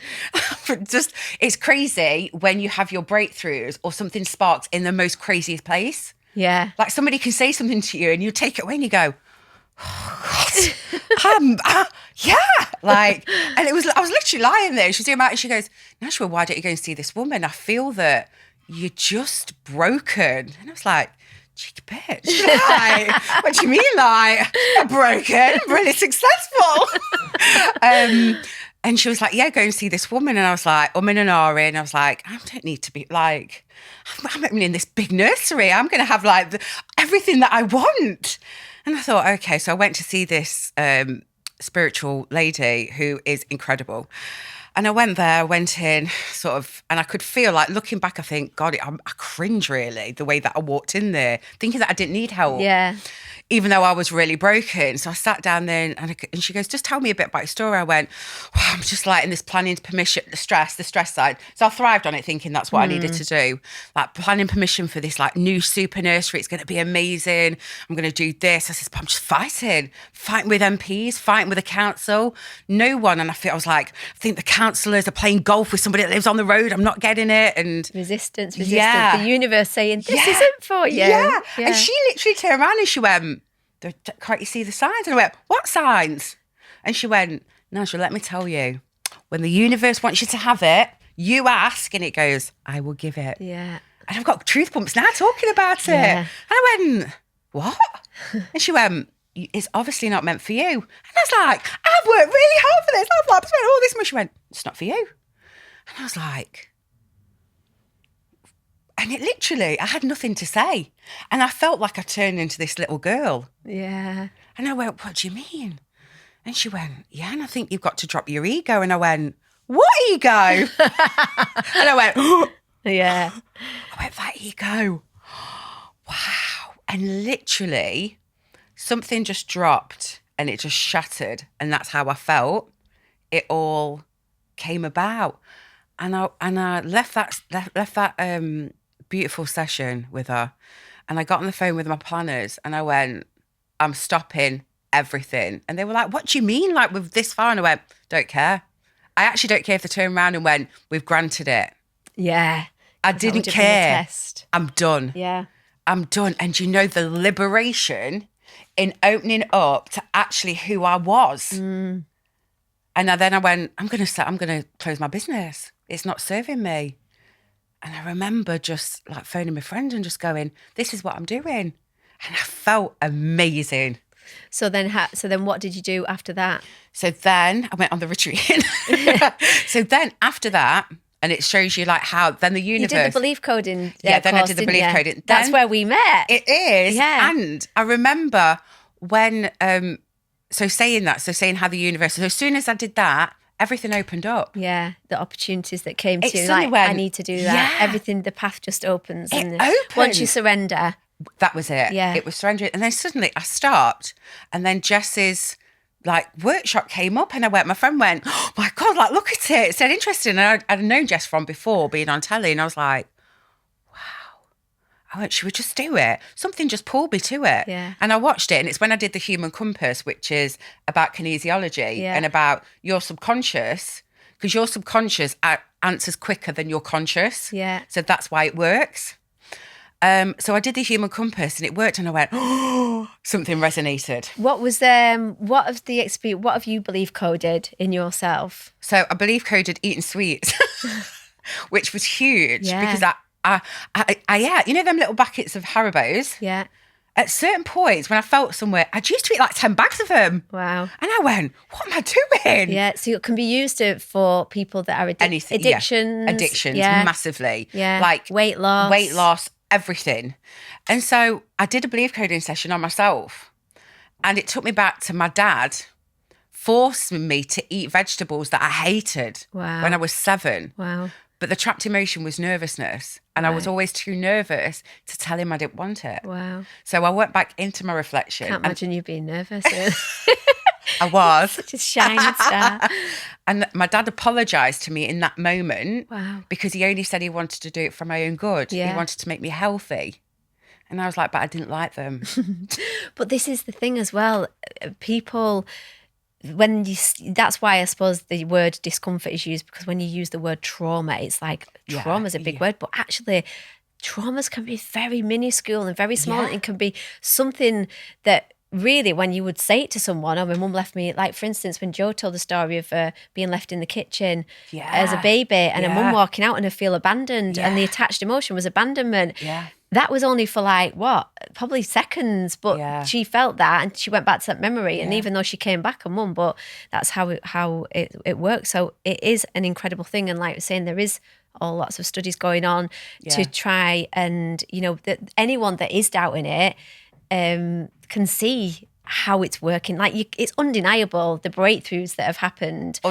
It's crazy when you have your breakthroughs or something sparks in the most craziest place. Yeah. Like somebody can say something to you and you take it away and you go, oh, yeah. Like, and I was literally lying there. She's doing that and she goes, Najoua, why don't you go and see this woman? I feel that you're just broken. And I was like, cheeky bitch. Like, what do you mean? Like, I'm broken, I'm really successful. And she was like, yeah, go and see this woman. And I was like, and ahhing. And I was like, I don't need to be like, I'm in this big nursery. I'm going to have like everything that I want. And I thought, okay. So I went to see this spiritual lady who is incredible. And I went in sort of, and I could feel like looking back, I think, God, I cringe really the way that I walked in there, thinking that I didn't need help. Yeah. Even though I was really broken. So I sat down there and she goes, just tell me a bit about your story. I went, wow, I'm just like in this planning permission, the stress side. So I thrived on it thinking that's what I needed to do. Like planning permission for this like new super nursery. It's going to be amazing. I'm going to do this. I said, but I'm just fighting with MPs, fighting with the council. No one. And I was like, I think the councillors are playing golf with somebody that lives on the road. I'm not getting it. And resistance. The universe saying, this isn't for you. Yeah. And she literally turned around and she went, can't you see the signs? And I went, what signs? And she went, Najoua, let me tell you, when the universe wants you to have it, you ask and it goes, I will give it. Yeah. And I've got truth bumps now talking about it. Yeah. And I went, what? And she went, it's obviously not meant for you. And I was like, I've worked really hard for this. I've like spent all this money. She went, it's not for you. And I was like, and it literally, I had nothing to say. And I felt like I turned into this little girl. Yeah. And I went, what do you mean? And she went, yeah, and I think you've got to drop your ego. And I went, what ego? And I went, oh. Yeah. I went, that ego. Wow. And literally, something just dropped and it just shattered. And that's how I felt. It all came about. And I left that beautiful session with her, and I got on the phone with my planners and I went, I'm stopping everything. And they were like, what do you mean, like with this far? And I went, don't care. I actually don't care if they turned around and went, we've granted it. Yeah. I didn't care. Test. I'm done. Yeah. I'm done. And you know, the liberation in opening up to actually who I was. And then I went, I'm going to close my business. It's not serving me. And I remember just like phoning my friend and just going, this is what I'm doing. And I felt amazing. So then what did you do after that? So then I went on the retreat. So then after that, and it shows you like how then the universe. You did the belief coding. Then course, I did the belief coding. Then, that's where we met. It is. Yeah. And I remember when, saying how the universe, so as soon as I did that, everything opened up. Yeah, the opportunities that came to you, like, I need to do that. Yeah. Everything, the path just opens. It and opened. Once you surrender. That was it. Yeah. It was surrendering. And then suddenly I stopped, and then Jess's like workshop came up, and my friend went, oh my God, like look at it. It said interesting. And I'd known Jess from before being on telly, and I was like, I went, should we just do it? Something just pulled me to it. Yeah. And I watched it. And it's when I did the Human Compass, which is about kinesiology and about your subconscious, because your subconscious answers quicker than your conscious. Yeah. So that's why it works. So I did the Human Compass and it worked, and I went, oh, something resonated. What have you belief coded in yourself? So I belief coded eating sweets, which was huge because I you know them little buckets of Haribos? Yeah. At certain points when I felt somewhere, I used to eat like 10 bags of them. Wow. And I went, what am I doing? Yeah, so it can be used for people that are addictions. Yeah. Addictions, massively. Yeah. Like weight loss, everything. And so I did a belief coding session on myself, and it took me back to my dad forcing me to eat vegetables that I hated when I was 7. Wow. But the trapped emotion was nervousness. And I was always too nervous to tell him I didn't want it. Wow. So I went back into my reflection. Can't imagine you being nervous. I was. Such a shining star. And my dad apologised to me in that moment. Wow. Because he only said he wanted to do it for my own good. Yeah. He wanted to make me healthy. And I was like, but I didn't like them. But this is the thing as well. People, that's why I suppose the word discomfort is used, because when you use the word trauma, it's like trauma's a big word, but actually traumas can be very minuscule and very small. And it can be something that really, when you would say it to someone, my mum left me, like for instance, when Joe told the story of being left in the kitchen as a baby and her mum walking out and her feel abandoned, and the attached emotion was abandonment. That was only for like, probably seconds, but she felt that and she went back to that memory. And even though she came back a mum, but that's how it works. So it is an incredible thing. And like I was saying, there is lots of studies going on to try and, that anyone that is doubting it can see how it's working. Like it's undeniable, the breakthroughs that have happened.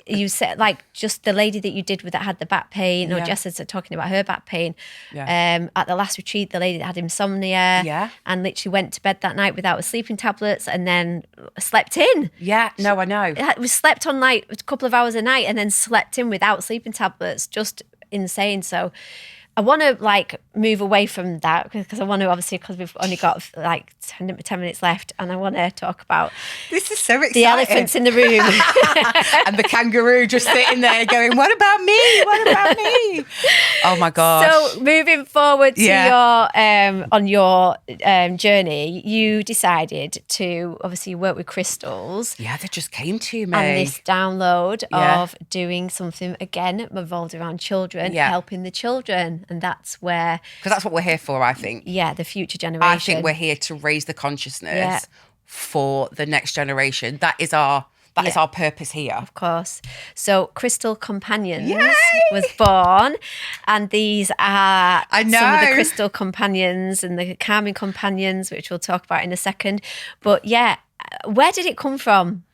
You said like just the lady that you did with that had the back pain, or Jess is talking about her back pain. At the last retreat, the lady that had insomnia and literally went to bed that night without sleeping tablets and then slept in. No, I know. It was slept on like a couple of hours a night and then slept in without sleeping tablets. Just insane. So I want to like move away from that because I want to, obviously, because we've only got like 10 minutes left, and I want to talk about this is so exciting. The elephants in the room and the kangaroo just sitting there going, "What about me? What about me?" Oh my gosh! So moving forward to your on your journey, you decided to obviously work with crystals. Yeah, they just came to me. And this download of doing something again revolved around children, helping the children. And that's where... Because that's what we're here for, I think. Yeah, the future generation. I think we're here to raise the consciousness for the next generation. That is our purpose here. Of course. So Crystal Companions was born. And these are some of the Crystal Companions and the Calming Companions, which we'll talk about in a second. But where did it come from?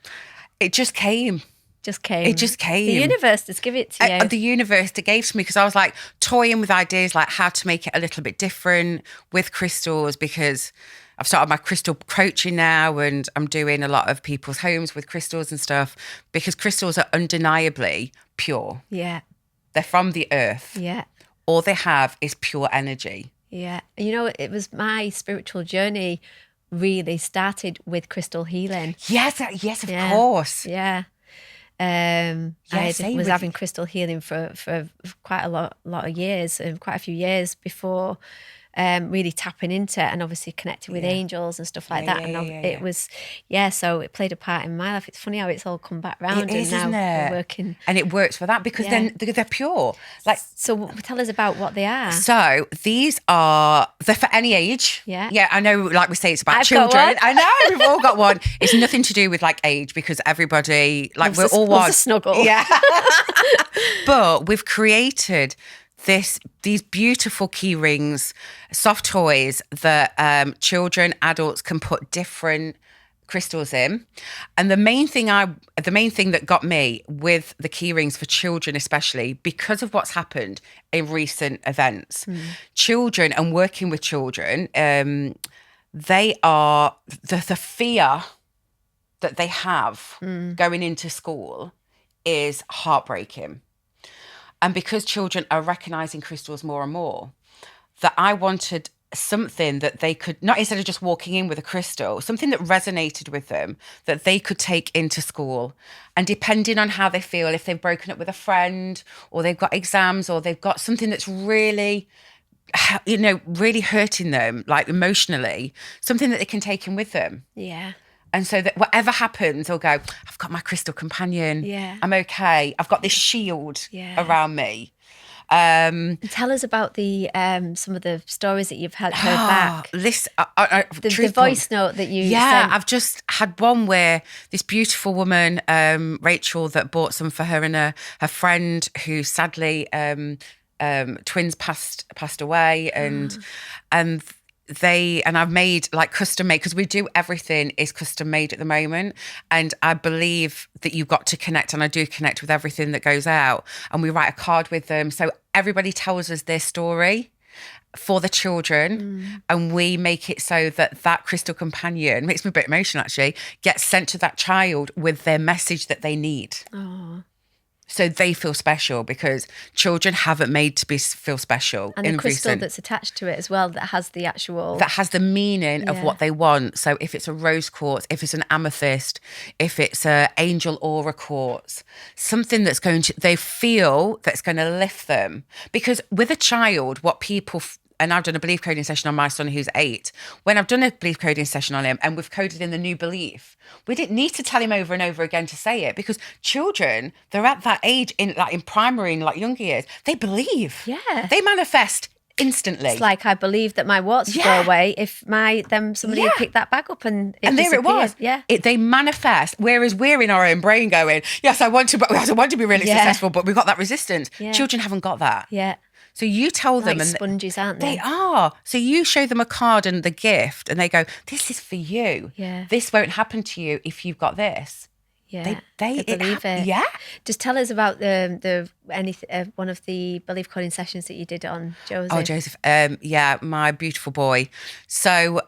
It just came. It just came. The universe just give it to you. The universe that gave to me, because I was like toying with ideas like how to make it a little bit different with crystals, because I've started my crystal coaching now and I'm doing a lot of people's homes with crystals and stuff, because crystals are undeniably pure. Yeah. They're from the earth. Yeah. All they have is pure energy. Yeah. It was my spiritual journey really started with crystal healing. Yes, of course. Yeah. I was having crystal healing for quite a lot of years, quite a few years before really tapping into it and obviously connecting with angels and stuff like that. It was, so it played a part in my life. It's funny how it's all come back round. It is, and now isn't it? we're working. And it works for that because then they're pure. So tell us about what they are. So they're for any age. Yeah. Yeah, I know, like we say, it's about I've children. got one. I know, we've all got one. It's nothing to do with like age, because everybody, like we're all one. It's a snuggle. Yeah. But we've created these beautiful key rings, soft toys that children, adults can put different crystals in. And the main thing that got me with the key rings for children, especially because of what's happened in recent events, children and working with children, they are the fear that they have going into school is heartbreaking. And because children are recognising crystals more and more, that I wanted something that they could, not instead of just walking in with a crystal, something that resonated with them, that they could take into school. And depending on how they feel, if they've broken up with a friend, or they've got exams, or they've got something that's really, really hurting them, like emotionally, something that they can take in with them. Yeah. And so that whatever happens, they'll go, I've got my crystal companion. Yeah. I'm okay. I've got this shield around me. Tell us about the some of the stories that you've heard back. The voice note that you sent. I've just had one where this beautiful woman, Rachel, that bought some for her and her friend, who sadly twins passed away, and I've made like custom made, because we do everything is custom made at the moment. And I believe that you've got to connect, and I do connect with everything that goes out, and we write a card with them. So everybody tells us their story. for the children, and we make it so that that crystal companion, makes me a bit emotional actually, gets sent to that child with their message that they need. Oh. So they feel special, because children haven't made to feel special. And the crystal that's attached to it as well, that has the actual... That has the meaning of what they want. So if it's a rose quartz, if it's an amethyst, if it's an angel aura quartz, something that's going to, they feel that's going to lift them. Because with a child, what people... And I've done a belief coding session on my son who's 8. When I've done a belief coding session on him and we've coded in the new belief, we didn't need to tell him over and over again to say it, because children, they're at that age in primary and younger years, they believe. Yeah. They manifest instantly. It's like, I believe that my warts go away if somebody had picked that bag up and there it was. Yeah. They manifest, whereas we're in our own brain going, yes, I want to be really successful, but we've got that resistance. Yeah. Children haven't got that. Yeah. So you tell them, like and sponges, aren't they? They are. So you show them a card and the gift, and they go, "This is for you. Yeah. This won't happen to you if you've got this." Yeah, they believe it. Yeah. Just tell us about one of the belief coding sessions that you did on Joseph. Oh, Joseph. Yeah, my beautiful boy. So,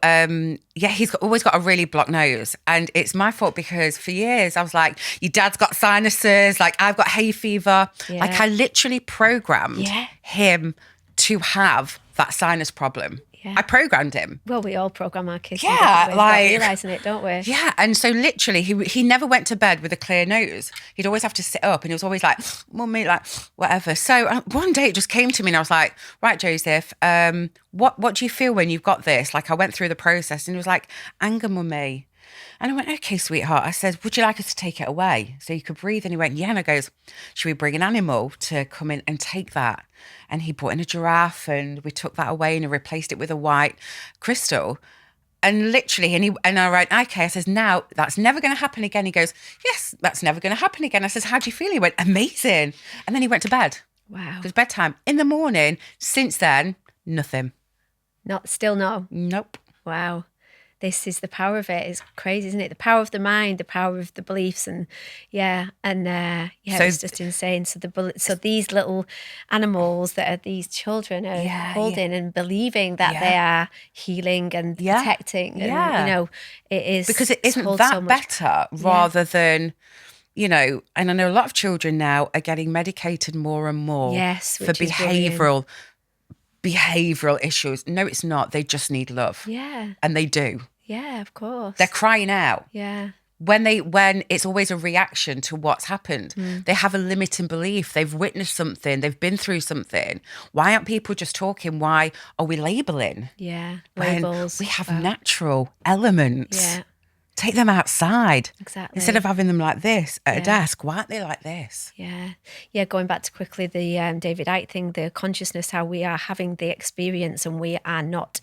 he's always got a really blocked nose, and it's my fault, because for years I was like, "Your dad's got sinuses. Like, I've got hay fever." Yeah. Like, I literally programmed him to have that sinus problem. Yeah. I programmed him. Well, we all program our kids. Yeah, without realising it, don't we? Yeah, and so literally he never went to bed with a clear nose. He'd always have to sit up, and he was always like, "Mummy," like whatever. So one day it just came to me, and I was like, "Right, Joseph, what do you feel when you've got this?" Like, I went through the process, and he was like, "Anger, Mummy." And I went, "Okay, sweetheart." I said, "Would you like us to take it away so you could breathe?" And he went, "Yeah." And I goes, "Should we bring an animal to come in and take that?" And he brought in a giraffe, and we took that away and replaced it with a white crystal. And literally, and I went, "Okay." I says, "Now that's never going to happen again." He goes, "Yes, that's never going to happen again." I says, "How do you feel?" He went, "Amazing." And then he went to bed. Wow. It was bedtime. In the morning, since then, nothing. Still no? Nope. Wow. This is the power of it. It's crazy, isn't it? The power of the mind, the power of the beliefs, and it's just insane. So these little animals that are these children are holding and believing that they are healing and protecting. And, it is, because it isn't that better rather than, and I know a lot of children now are getting medicated more and more for behavioural issues. No, it's not. They just need love. Yeah. And they do. Yeah, of course. They're crying out. Yeah. When it's always a reaction to what's happened. They have a limiting belief. They've witnessed something. They've been through something. Why aren't people just talking? Why are we labeling? Yeah, labels. We have natural elements. Yeah. Take them outside. Exactly. Instead of having them like this at a desk, why aren't they like this? Yeah. Yeah, going back to quickly the David Icke thing, the consciousness, how we are having the experience, and we are not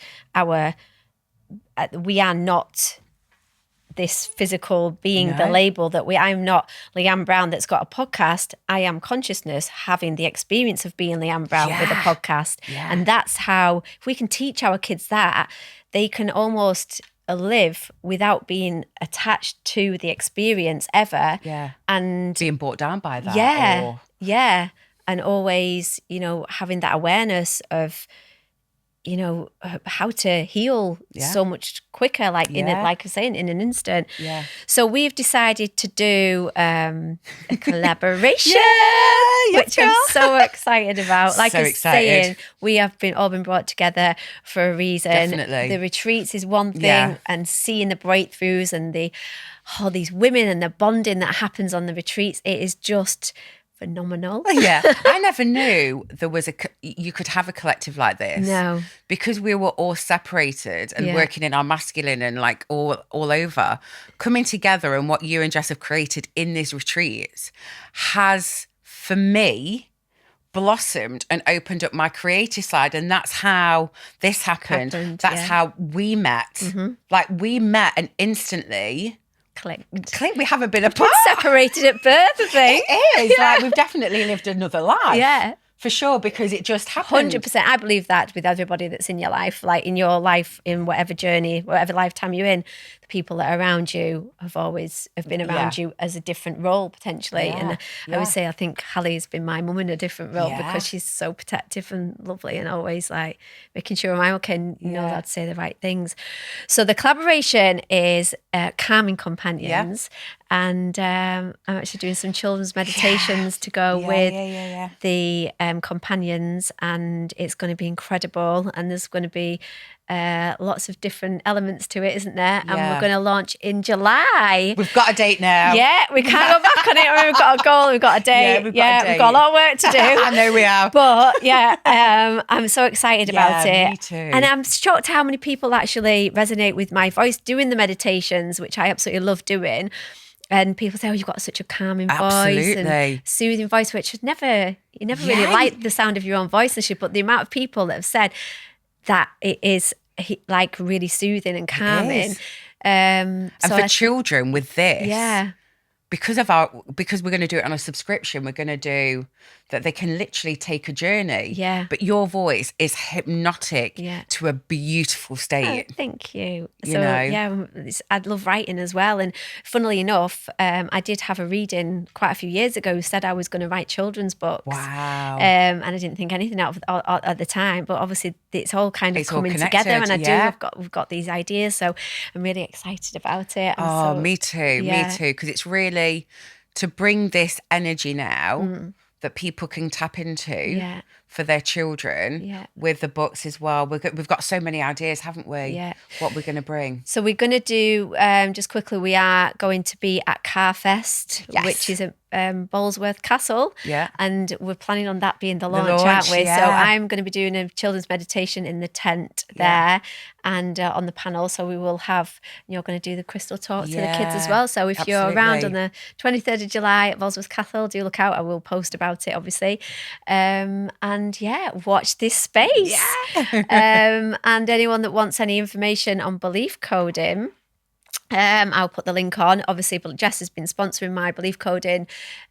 this physical being, the label that I'm not Leanne Brown that's got a podcast. I am consciousness having the experience of being Leanne Brown with a podcast. Yeah. And that's how, if we can teach our kids that, they can almost live without being attached to the experience ever. Yeah. And being brought down by that. Yeah. Yeah. And always, having that awareness of, how to heal so much quicker, like I was saying, in an instant. Yeah. So we've decided to do a collaboration, which I'm so excited about. Like I was saying, we have all been brought together for a reason. Definitely. The retreats is one thing, and seeing the breakthroughs and these women and the bonding that happens on the retreats, it is just phenomenal. Yeah. I never knew you could have a collective like this. No. Because we were all separated and working in our masculine and like all over, coming together, and what you and Jess have created in these retreats has, for me, blossomed and opened up my creative side. And that's how this happened. That's how we met. Mm-hmm. Like, we met and instantly... Click. We haven't been apart. Separated at birth, I think. It is. Like, we've definitely lived another life. Yeah. For sure, because it just happened. 100%. I believe that with everybody that's in your life, like in your life, in whatever journey, whatever lifetime you're in, the people that are around you have been around you as a different role potentially. And I would say, I think Hallie's been my mum in a different role because she's so protective and lovely and always like making sure I'm okay and know how to say the right things. So the collaboration is Calming Companions. And I'm actually doing some children's meditations to go with the companions, and it's going to be incredible. And there's going to be lots of different elements to it, isn't there? And we're going to launch in July. We've got a date now. Yeah, we can't go back on it. We've got a goal, we've got a date. We've got a lot of work to do. I know we have. But I'm so excited about it. Me too. And I'm shocked how many people actually resonate with my voice doing the meditations, which I absolutely love doing. And people say, "Oh, you've got such a calming voice and soothing voice," which you never really like the sound of your own voice and shit. But the amount of people that have said that it is like really soothing and calming. And for children with this, because we're going to do it on a subscription, we're going to do that they can literally take a journey. Yeah. But your voice is hypnotic to a beautiful state. Oh, thank you. I love writing as well. And funnily enough, I did have a reading quite a few years ago who said I was going to write children's books. Wow. And I didn't think anything out of at the time, but obviously it's all kind of coming together. And we've got these ideas. So I'm really excited about it. Me too. Me too. Because it's really to bring this energy now that people can tap into for their children with the books as well. We've got so many ideas, haven't we? Yeah. What we're going to bring. So we're going to do, just quickly, we are going to be at Carfest, which is at Ballsworth Castle. Yeah. And we're planning on that being the launch, aren't we? Yeah. So I'm going to be doing a children's meditation in the tent there and on the panel. So we will have, you're going to do the crystal talk to the kids as well. So if you're around on the 23rd of July at Ballsworth Castle, do look out. I will post about it, obviously. And watch this space. Yeah. And anyone that wants any information on belief coding, I'll put the link on, obviously, but Jess has been sponsoring my belief coding,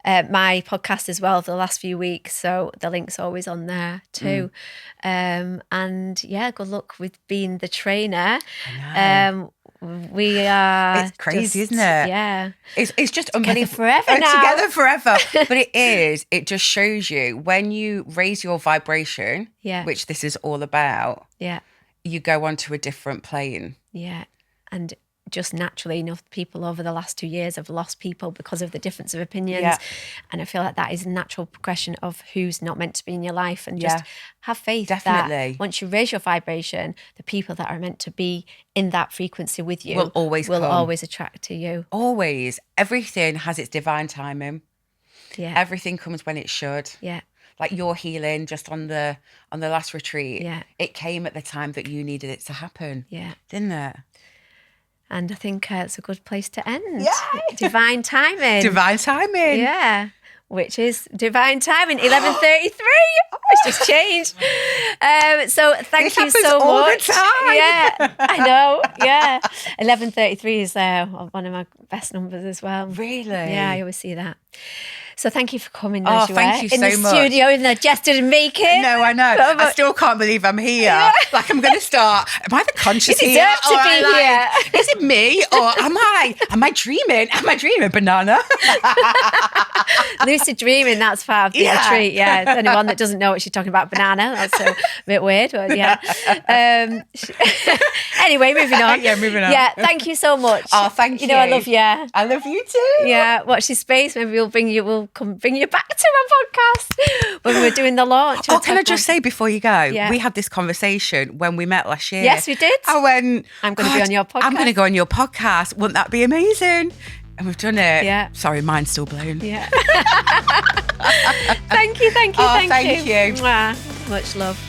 my podcast as well for the last few weeks. So the link's always on there too. And good luck with being the trainer. We are. It's crazy, isn't it? Yeah. It's just unbelievable. Forever now. Together forever. But it is. It just shows you when you raise your vibration, which this is all about, you go onto a different plane. Yeah. And just naturally enough, people over the last 2 years have lost people because of the difference of opinions. Yeah. And I feel like that is a natural progression of who's not meant to be in your life. And just have faith that once you raise your vibration, the people that are meant to be in that frequency with you will always attract to you. Always. Everything has its divine timing. Yeah. Everything comes when it should. Yeah. Like your healing just on the last retreat. Yeah. It came at the time that you needed it to happen. Yeah. Didn't it? And I think it's a good place to end. Yeah. Divine timing. Divine timing. Yeah. Which is divine timing, 11:33. It's just changed. So thank you so all much. The time. Yeah, I know. Yeah. 11:33 is one of my best numbers as well. Really? Yeah, I always see that. So thank you for coming, Najoua. Thank you in so the much. studio, even though Jess didn't make it. No, I know. I still can't believe I'm here. Yeah. Like I'm going to start. Am I the conscious you here? deserve to be here. Is it me or am I dreaming? Am I dreaming, banana? Lucid dreaming, that's part of the retreat. Yeah, anyone that doesn't know what she's talking about, banana. That's a bit weird, but yeah. Anyway, moving on. Moving on. Yeah, thank you so much. Oh, thank you. You know, I love you. I love you too. Yeah, watch this space. Maybe we'll bring you back to our podcast when we're doing the launch. Oh, can I just say before you go, we had this conversation when we met last year. Yes, we did. I went, I'm going to be on your podcast. I'm going to go on your podcast. Wouldn't that be amazing? And we've done it. Yeah. Sorry, mine's still blown. Yeah. Thank you. Thank you. Mwah. Much love.